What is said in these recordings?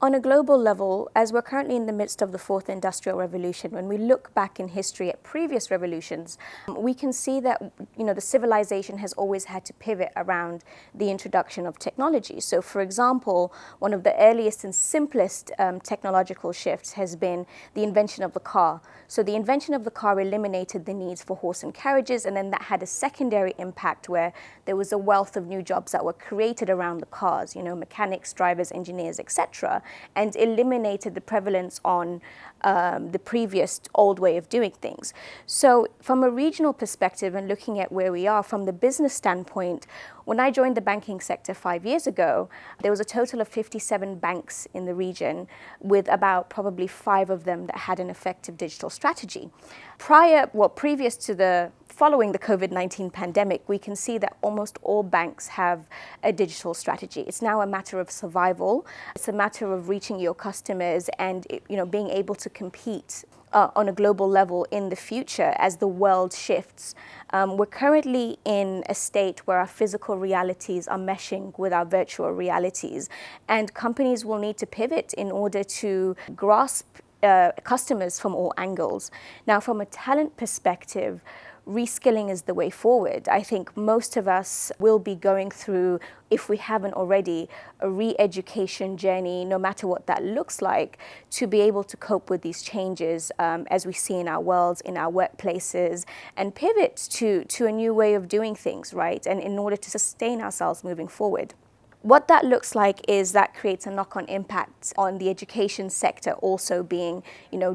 On a global level, as we're currently in the midst of the fourth industrial revolution, when we look back in history at previous revolutions, we can see that the civilization has always had to pivot around the introduction of technology. So, for example, one of the earliest and simplest technological shifts has been the invention of the car. So the invention of the car eliminated the needs for horse and carriages, and then that had a secondary impact where there was a wealth of new jobs that were created around the cars, mechanics, drivers, engineers, etc., and eliminated the prevalence on the previous old way of doing things. So from a regional perspective and looking at where we are from the business standpoint, when I joined the banking sector 5 years ago, there was a total of 57 banks in the region, with about probably 5 of them that had an effective digital strategy. Previous to following the COVID-19 pandemic, we can see that almost all banks have a digital strategy. It's now a matter of survival. It's a matter of reaching your customers and being able to compete on a global level in the future as the world shifts. We're currently in a state where our physical realities are meshing with our virtual realities, and companies will need to pivot in order to grasp customers from all angles. Now, from a talent perspective, reskilling is the way forward. I think most of us will be going through, if we haven't already, a re-education journey, no matter what that looks like, to be able to cope with these changes as we see in our worlds, in our workplaces, and pivot to a new way of doing things, right? And in order to sustain ourselves moving forward. What that looks like is that creates a knock-on impact on the education sector also being,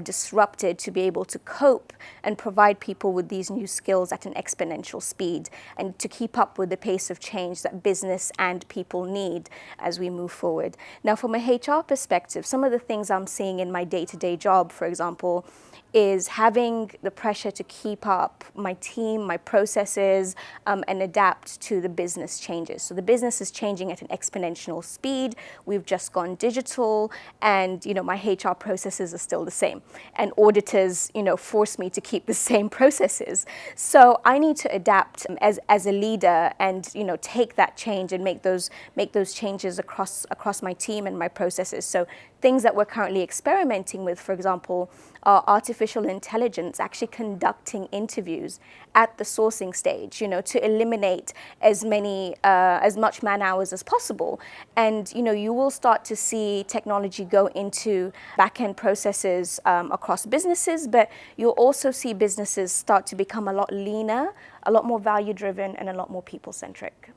disrupted to be able to cope and provide people with these new skills at an exponential speed and to keep up with the pace of change that business and people need as we move forward. Now, from a HR perspective, some of the things I'm seeing in my day-to-day job, for example, is having the pressure to keep up my team, my processes, and adapt to the business changes. So the business is changing at an exponential speed. We've just gone digital, and my HR processes are still the same. And auditors, force me to keep the same processes. So I need to adapt as a leader, and take that change and make those changes across my team and my processes. So things that we're currently experimenting with, for example, are artificial intelligence actually conducting interviews at the sourcing stage, to eliminate as much man hours as possible. And you will start to see technology go into back-end processes across businesses, but you'll also see businesses start to become a lot leaner, a lot more value-driven, and a lot more people-centric.